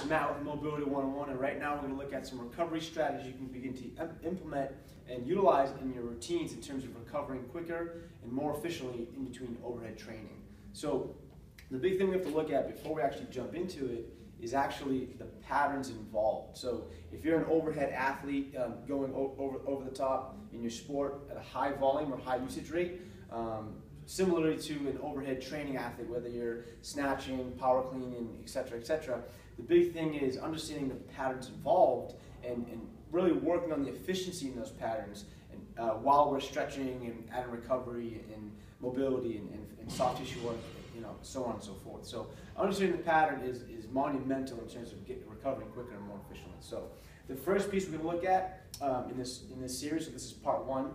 Matt with Mobility 101, and right now we're going to look at some recovery strategies you can begin to implement and utilize in your routines in terms of recovering quicker and more efficiently in between overhead training. So the big thing we have to look at before we actually jump into it is actually the patterns involved. So if you're an overhead athlete going over the top in your sport at a high volume or high usage rate, similarly to an overhead training athlete, whether you're snatching, power cleaning, etc., the big thing is understanding the patterns involved and really working on the efficiency in those patterns and while we're stretching and adding recovery and mobility and soft tissue work, so on and so forth. So understanding the pattern is monumental in terms of recovering quicker and more efficiently. So the first piece we're going to look at in this series, so this is part one,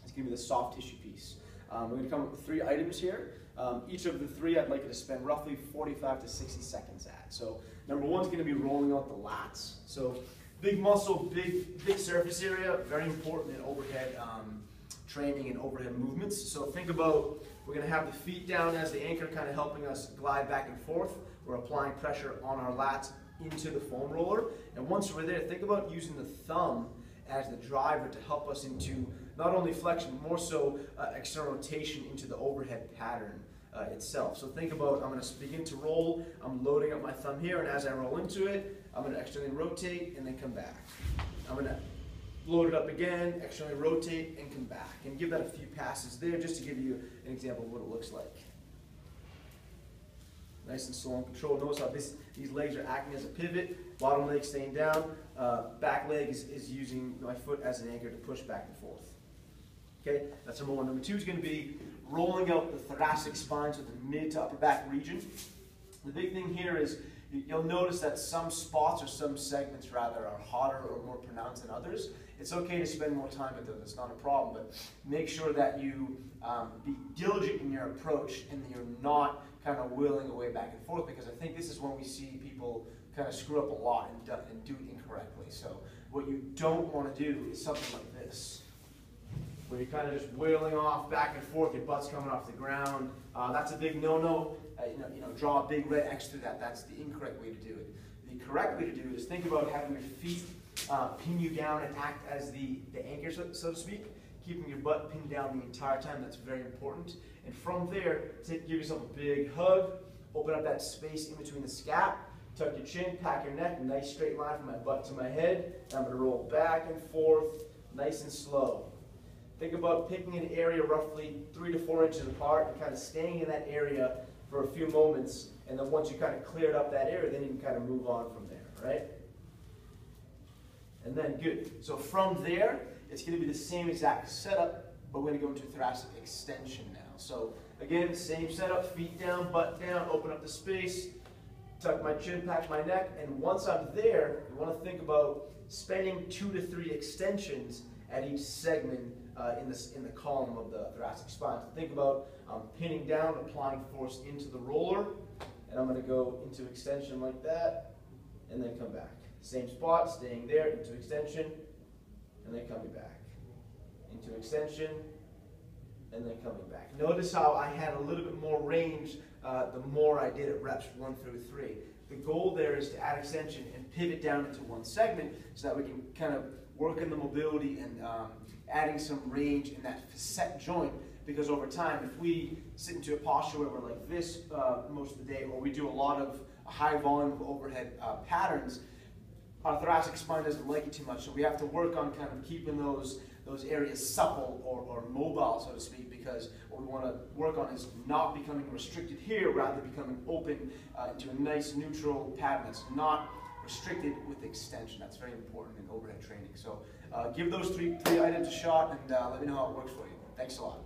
is going to be the soft tissue piece. We're going to come up with 3 items here. Each of the 3 I'd like you to spend roughly 45 to 60 seconds at. So number 1 is going to be rolling out the lats. So big muscle, big surface area, very important in overhead training and overhead movements. So think about, we're going to have the feet down as the anchor, kind of helping us glide back and forth. We're applying pressure on our lats into the foam roller. And once we're there, think about using the thumb as the driver to help us into not only flexion, more so external rotation into the overhead pattern itself. So think about, I'm going to begin to roll, I'm loading up my thumb here, and as I roll into it, I'm going to externally rotate and then come back. I'm going to load it up again, externally rotate and come back. And give that a few passes there just to give you an example of what it looks like. Nice and slow and controlled. Notice how these legs are acting as a pivot, bottom leg staying down, back leg is using my foot as an anchor to push back and forth. Okay, that's number 1. Number 2 is going to be rolling out the thoracic spine, so the mid to upper back region. The big thing here is you'll notice that some spots or some segments rather are hotter or more pronounced than others. It's okay to spend more time with those, it's not a problem, but make sure that you be diligent in your approach and that you're not kind of willing away back and forth, because I think this is when we see people kind of screw up a lot and do it incorrectly. So what you don't want to do is something like this, where you're kind of just wailing off back and forth, your butt's coming off the ground. That's a big no-no. Draw a big red X through that. That's the incorrect way to do it. The correct way to do it is think about having your feet pin you down and act as the anchor, so to speak, keeping your butt pinned down the entire time. That's very important. And from there, give yourself a big hug, open up that space in between the scap, tuck your chin, pack your neck, nice straight line from my butt to my head. And I'm going to roll back and forth, nice and slow. Think about picking an area roughly 3 to 4 inches apart and kind of staying in that area for a few moments, and then once you kind of cleared up that area, then you can kind of move on from there, right? And then good. So from there, it's going to be the same exact setup, but we're going to go into thoracic extension now. So again, same setup, feet down, butt down, open up the space, tuck my chin, pack my neck, and once I'm there, you want to think about spending 2 to 3 extensions at each segment in the column of the thoracic spine. So think about pinning down, applying force into the roller, and I'm going to go into extension like that, and then come back. Same spot, staying there, into extension, and then coming back. Into extension, and then coming back. Notice how I had a little bit more range the more I did it, reps 1 through 3. The goal there is to add extension and pivot down into one segment so that we can kind of work in the mobility and adding some range in that facet joint, because over time, if we sit into a posture where we're like this most of the day, or we do a lot of high volume overhead patterns, our thoracic spine doesn't like it too much. So we have to work on kind of keeping those areas supple or mobile, so to speak, because what we want to work on is not becoming restricted here, rather becoming open into a nice neutral pattern that's not restricted with extension. That's very important in overhead training. So give those three items a shot and let me know how it works for you. Thanks a lot.